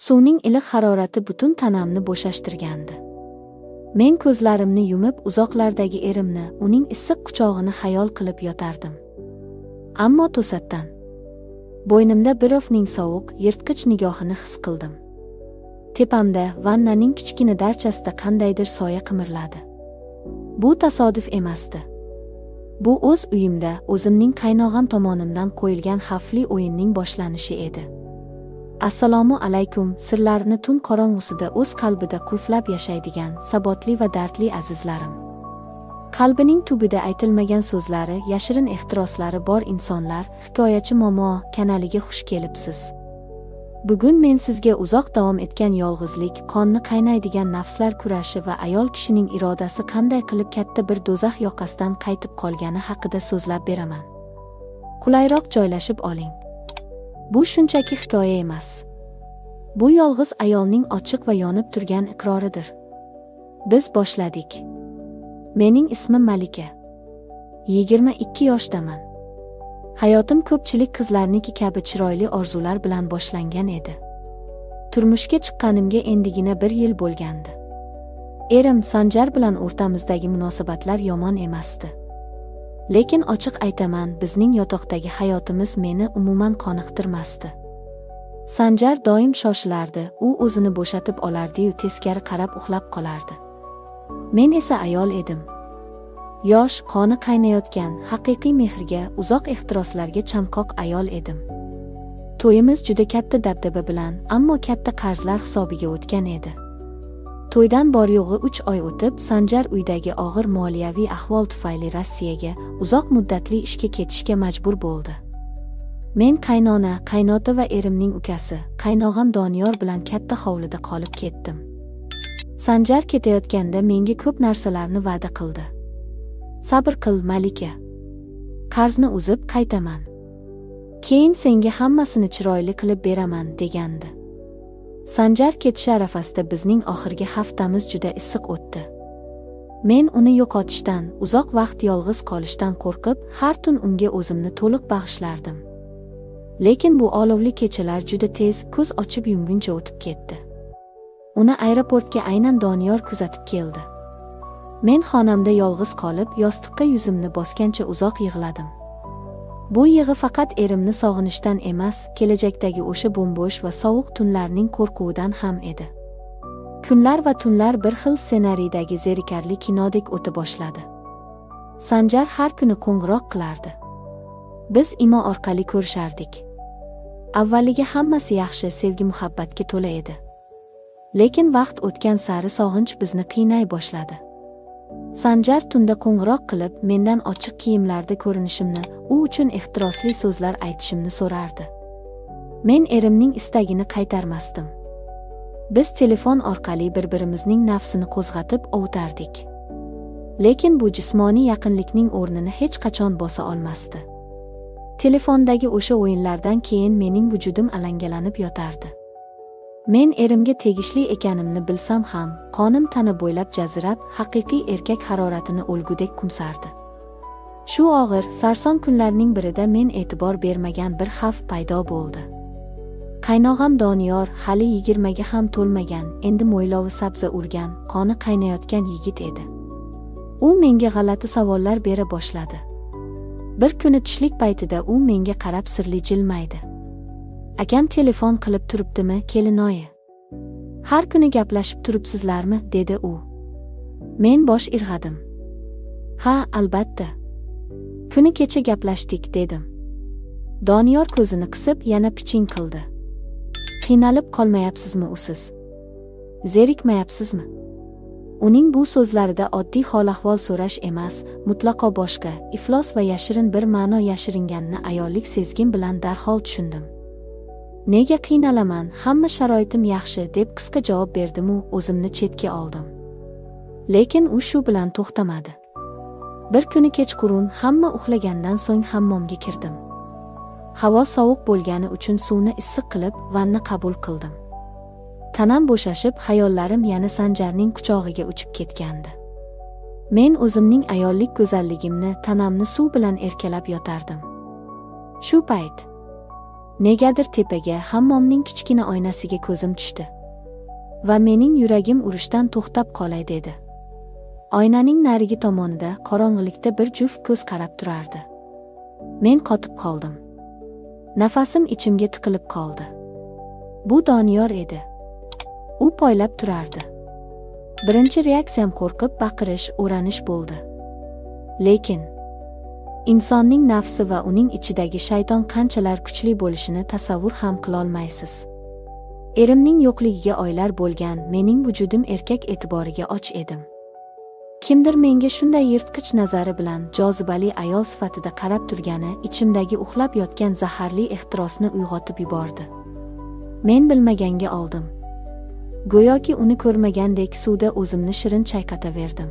Suvning iliq harorati butun tanamni bo'shashtirgandi. Men ko'zlarimni yumib uzoqlardagi erimni, uning issiq quchog'ini xayol qilib yotardim. Ammo to'satdan bo'ynimda birovning sovuq, yirtqich nigohini his qildim. Tepamda vannaning kichkina darchasida qandaydir soya qimirladi. Bu tasodif emasdi. Bu o'z uyimda o'zimning qaynog'am tomonidan qo'yilgan xavfli o'yinning boshlanishi edi. Assalomu alaykum, sirlarini tun qorong'usida o'z qalbida qulflab yashaydigan sabotli va dardli azizlarim. Qalbining tubida aytilmagan so'zlari, yashirin ehtiroslari bor insonlar, hikoyachi Momo kanaliga xush kelibsiz. Bugun men sizga uzoq davom etgan yolg'izlik, qonni qaynaydigan nafslar kurashi va ayol kishining irodasi qanday qilib katta bir do'zax yoqasidan qaytib qolgani haqida so'zlab beraman. Qulayroq joylashib oling. Bu shunchaki hikoya emas. Bu yolg'iz ayolning ochiq va yonib turgan iqroridir. Biz boshladik. Mening ismim Malika. 22 yoshdaman. Hayotim ko'pchilik qizlarniki kabi chiroyli orzular bilan boshlangan edi. Turmushga chiqqanimga endigina 1 yil bo'lgandi. Erim Sanjar bilan o'rtamizdagi munosabatlar yomon emasdi. Lekin ochiq aytaman, bizning yotoqdagi hayotimiz meni umuman qoniqtirmasdi. Sanjar doim shoshilardi, u o'zini bo'shatib olardi-yu teskari qarab uxlab qolardi. Men esa ayol edim. Yosh, qoni qaynayotgan, haqiqiy mehrga, uzoq ehtiroslarga chanqoq ayol edim. To'yimiz juda katta dabdaba bilan, ammo katta qarzlar hisobiga o'tgan edi. To'ydan bor yo'g'i 3 oy o'tib, Sanjar uydagi og'ir moliyaviy ahvol tufayli Rossiyaga uzoq muddatli ishga ketishga majbur bo'ldi. Men qaynona, qaynota va erimning ukasi, qaynog'am Doniyor bilan katta hovlida qolib ketdim. Sanjar ketayotganda menga ko'p narsalarni va'da qildi. Sabr qil, Malika. Qarzni uzib qaytaman. Keyin senga hammasini chiroyli qilib beraman degandi. Sanjar ketishi arafasida bizning oxirgi haftamiz juda issiq o'tdi. Men uni yo'qotishdan, uzoq vaqt yolg'iz qolishdan qo'rqib, har tun unga o'zimni to'liq bag'ishlardim. Lekin bu olovli kechalar juda tez, ko'z ochib yumguncha o'tib ketdi. Uni aeroportga aynan Doniyor kuzatib keldi. Men xonamda yolg'iz qolib, yostiqqa yuzimni bosgancha uzoq yig'ladim. Bu yig'i faqat erimni sog'inishdan emas, kelajakdagi o'sha bo'mbo'sh va sovuq tunlarning qo'rquvidan ham edi. Kunlar va tunlar bir xil ssenariydagi zerikarli kinodek o'ta boshladi. Sanjar har kuni qo'ng'iroq qilardi. Biz imo orqali ko'rishardik. Avvaliga hammasi yaxshi, sevgi muhabbatga to'la edi. Lekin vaqt o'tgan sari sog'inch bizni qiynay boshladi. Sanjar tunda qo'ng'iroq qilib, mendan ochiq kiyimlarda ko'rinishimni, u uchun ehtirosli so'zlar aytishimni so'rardi. Men erimning istagini qaytarmasdim. Biz telefon orqali bir-birimizning nafsini qo'zg'atib ovutardik. Lekin bu jismoniy yaqinlikning o'rnini hech qachon bosa olmasdi. Telefondagi o'sha o'yinlardan keyin mening vujudim alangalanib yotardi. Men erimga tegishli ekanimni bilsam ham, qonim tana bo'ylab jazirab, haqiqiy erkak haroratini o'lgudek kumsardi. Shu og'ir, sarson kunlarning birida men e'tibor bermagan bir xavf paydo bo'ldi. Qaynog'am Doniyor hali 20 ga ham to'lmagan, endi mo'ylovi sabza urgan, qoni qaynayotgan yigit edi. U menga g'alati savollar bera boshladi. Bir kuni tushlik paytida u menga qarab sirli jilmaydi. Akam telefon qilib turibdimi, kelinoyi? Har kuni gaplashib turibsizlarmi, dedi u. Men bosh irg'adim. Ha, albatta. Kuni kecha gaplashdik, dedim. Doniyor ko'zini qisib yana piching qildi. Qiynalib qolmayapsizmi usiz? Zerikmayapsizmi? Uning bu so'zlarida oddiy hol-ahvol so'rash emas, mutlaqo boshqa, iflos va yashirin bir ma'no yashiringanini ayollik sezgim bilan darhol tushundim. Nega qiynalaman, hamma sharoitim yaxshi, deb qisqa javob berdim-u, o'zimni chetga oldim. Lekin u shu bilan to'xtamadi. Bir kuni kechqurun hamma uxlagandan so'ng hammomga kirdim. Havo sovuq bo'lgani uchun suvni issiq qilib, vanna qabul qildim. Tanam bo'shashib, xayollarim yana Sanjarning quchog'iga uchib ketgandi. Men o'zimning ayollik go'zalligimni, tanamni suv bilan erkalab yotardim. Shu payt Negadir tepaga hammomning kichkina oynasiga ko'zim tushdi. Va mening yuragim urishdan to'xtab qolay dedi. Oynaning narigi tomonida qorong'ilikda bir juft ko'z qarab turardi. Men qotib qoldim. Nafasim ichimga tiqilib qoldi. Bu Doniyor edi. U poylab turardi. Birinchi reaksiyam qo'rqib baqirish, o'ranish bo'ldi. Lekin insonning nafsi va uning ichidagi shayton qanchalar kuchli bo'lishini tasavvur ham qila olmaysiz. Erimning yo'qligiga oylar bo'lgan, mening vujudim erkak e'tiboriga och edim. Kimdir menga shunday yirtqich nazari bilan jozibali ayol sifatida qarab turgani ichimdagi uxlab yotgan zaharli ehtirosni uyg'otib yubordi. Men bilmaganga oldim. Go'yoki uni ko'rmagandek suvda o'zimni shirin chayqataverdim.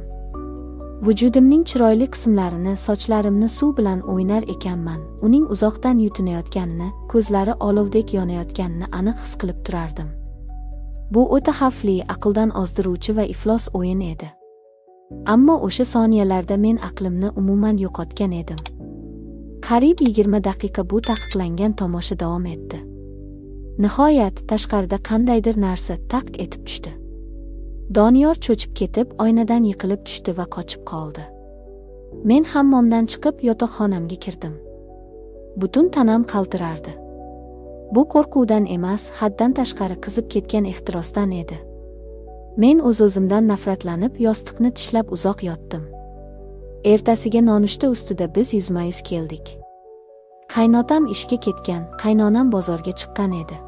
Vujudimning chiroyli qismlarini, sochlarimni suv bilan o'ynar ekanman. Uning uzoqdan yutinayotganini, ko'zlari olovdek yonayotganini aniq his qilib turardim. Bu o'ta xavfli, aqldan ozdiruvchi va iflos o'yin edi. Ammo o'sha soniyalarda men aqlimni umuman yo'qotgan edim. Qariyb 20 daqiqa bu taqiqlangan tomosha davom etdi. Nihoyat tashqarida qandaydir narsa taq etib tushdi. Doniyor cho'chib ketib, oynadan yiqilib tushdi va qochib qoldi. Men hammomdan chiqib yotoqxonamga kirdim. Butun tanam qaltirardi. Bu qo'rquvdan emas, haddan tashqari qizib ketgan ehtirosdan edi. Men o'z-o'zimdan nafratlanib, yostiqni tishlab uzoq yotdim. Ertasiga nonushta ustida biz yuzma-yuz keldik. Qaynotam ishga ketgan, qaynonam bozorga chiqqan edi.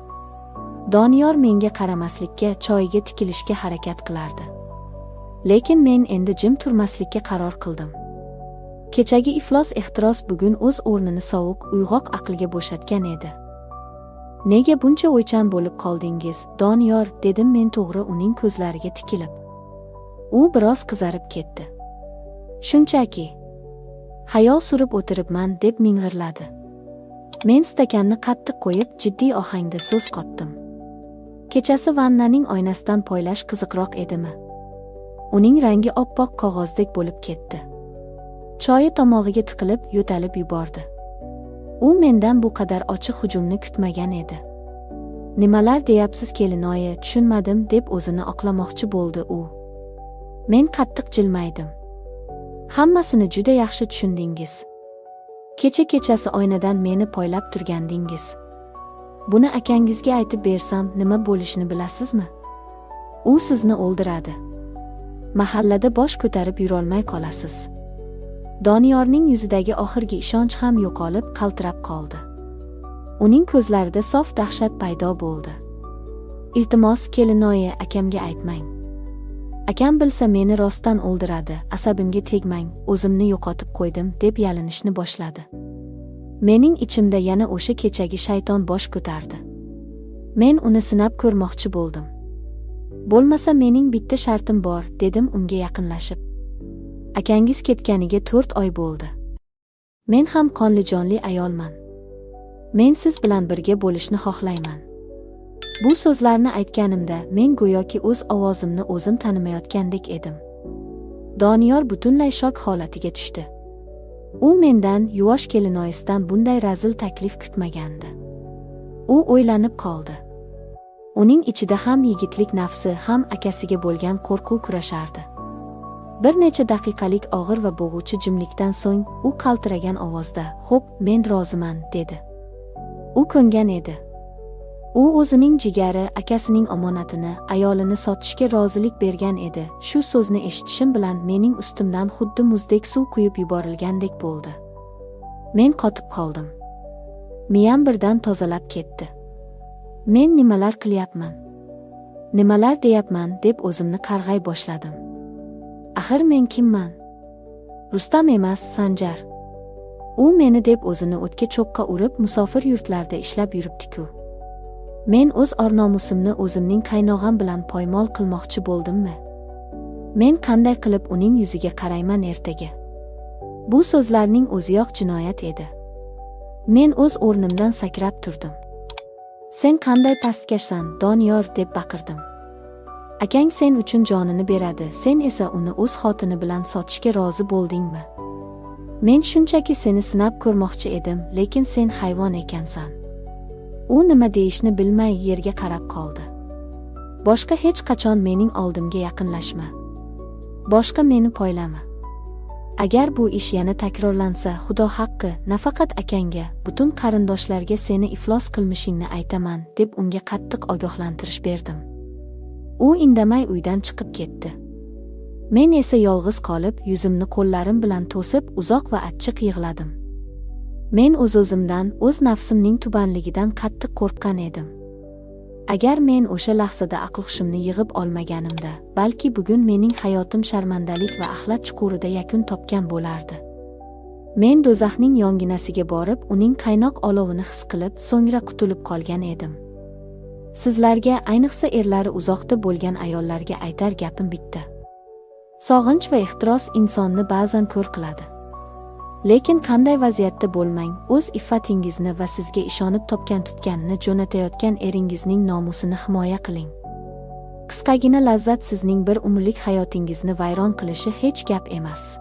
Doniyor menga qaramaslikka, choyiga tikilishga harakat qilardi. Lekin men endi jim turmaslikka qaror qildim. Kechagi iflos ehtiros bugun o'z o'rnini sovuq, uyg'oq aqlga bo'shatgan edi. Nega buncha o'ychan bo'lib qoldingiz, Doniyor, dedim men to'g'ri uning ko'zlariga tikilib. U biroz qizarib ketdi. Shunchaki xayol surib o'tiribman deb ming'irladi. Men stakanni qattiq qo'yib, jiddiy ohangda so'z qotdim. Kechasi vannaning oynasidan poylash qiziqroq edimi? Uning rangi oppoq qog'ozdek bo'lib ketdi. Choyi tomog'iga tiqilib, yo'talib yubordi. U mendan bu qadar ochiq hujumni kutmagan edi. Nimalar deyapsiz kelinoyi, tushunmadim deb o'zini oqlamoqchi bo'ldi u. Men qattiq jilmaydim. Hammasini juda yaxshi tushundingiz. Kecha-kechasi oynadan meni poylab turgandingiz. Buni akangizga aytib bersam nima bo'lishini bilasizmi? U sizni o'ldiradi. Mahallada bosh ko'tarib yurolmay qolasiz. Doniyorning yuzidagi oxirgi ishonch ham yo'qolib, qaltirab qoldi. Uning ko'zlarida sof dahshat paydo bo'ldi. Iltimos, kelinoyi, akamga aytmang. Akam bilsa meni rostdan o'ldiradi, asabimga tegmang, o'zimni yo'qotib qo'ydim deb yalinishni boshladi. Mening ichimda yana o'sha kechagi shayton bosh ko'tardi. Men uni sinab ko'rmoqchi bo'ldim. Bo'lmasa mening bitta shartim bor, dedim unga yaqinlashib. Akangiz ketganiga 4 oy bo'ldi. Men ham qonli-jonli ayolman. Men siz bilan birga bo'lishni xohlayman. Bu so'zlarni aytganimda men go'yoki o'z ovozimni o'zim tanimayotgandek edim. Doniyor butunlay shok holatiga tushdi. U mendan, yuvosh kelinoyisidan bunday razil taklif kutmagandi. U o'ylanib qoldi. Uning ichida ham yigitlik nafsi, ham akasiga bo'lgan qo'rquv kurashardi. Bir necha daqiqalik og'ir va bo'g'uvchi jimlikdan so'ng u qaltiragan ovozda, "Xo'p, men roziman", dedi. U ko'ngan edi. U o'zining jigari, akasining omonatini, ayolini sotishga rozilik bergan edi. Shu so'zni eshitishim bilan mening ustimdan xuddi muzdek suv quyib yuborilgandek bo'ldi. Men qotib qoldim. Miyam birdan tozalab ketdi. Men nimalar qilyapman? Nimalar deyapman deb o'zimni qarg'ay boshladim. Axir men kimman? Rustam emas, Sanjar. U meni deb o'zini o'tga cho'qqa urib, musofir yurtlarda ishlab yuribdi-ku. Men o'z or-nomusimni o'zimning qaynog'am bilan poymol qilmoqchi bo'ldimmi? Men qanday qilib uning yuziga qarayman ertaga? Bu so'zlarning o'ziyoq jinoyat edi. Men o'z o'rnimdan sakrab turdim. "Sen qanday pastkashsan, Doniyor", deb baqirdim. "Akang sen uchun jonini beradi, sen esa uni o'z xotini bilan sotishga rozi bo'ldingmi? Men shunchaki seni sinab ko'rmoqchi edim, lekin sen hayvon ekansan. U nima deyishni bilmay yerga qarab qoldi. Boshqa hech qachon mening oldimga yaqinlashma. Boshqa meni poylama. Agar bu ish yana takrorlansa, Xudo haqqi, nafaqat akangga, butun qarindoshlarga seni iflos qilmishingni aytaman, deb unga qattiq ogohlantirish berdim. U indamay uydan chiqib ketdi. Men esa yolg'iz qolib, yuzimni qo'llarim bilan to'sib, uzoq va achchiq yig'ladim. Men o'z-o'zimdan, o'z nafsimning tubanligidan qattiq qo'rqqan edim. Agar men o'sha lahzada aql-hushimni yig'ib olmaganimda, balki bugun mening hayotim sharmandalik va axlat chuqurida yakun topgan bo'lardi. Men do'zaxning yonginasiga borib, uning qaynoq olovini his qilib, so'ngra qutulib qolgan edim. Sizlarga, ayniqsa erlari uzoqda bo'lgan ayollarga aytar gapim bitta. Sog'inch va ehtiros insonni ba'zan ko'r qiladi. Lekin qanday vaziyatda bo'lmang, o'z iffatingizni va sizga ishonib topgan-tutganini jo'natayotgan eringizning nomusini himoya qiling. Qisqagina lazzat sizning bir umrlik hayotingizni vayron qilishi hech gap emas.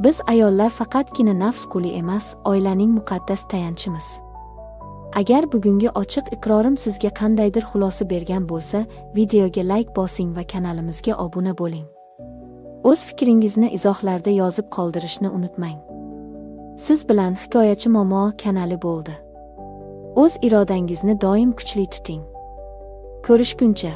Biz ayollar faqatgina nafs quli emas, oilaning muqaddas tayanchimiz. Agar bugungi ochiq iqrorim sizga qandaydir xulosa bergan bo'lsa, videoga like bosing va kanalimizga obuna bo'ling. O'z fikringizni izohlarda yozib qoldirishni unutmang. Siz bilan Hikoyachi Momo kanali bo'ldi. O'z irodangizni doim kuchli tuting. Ko'rishguncha.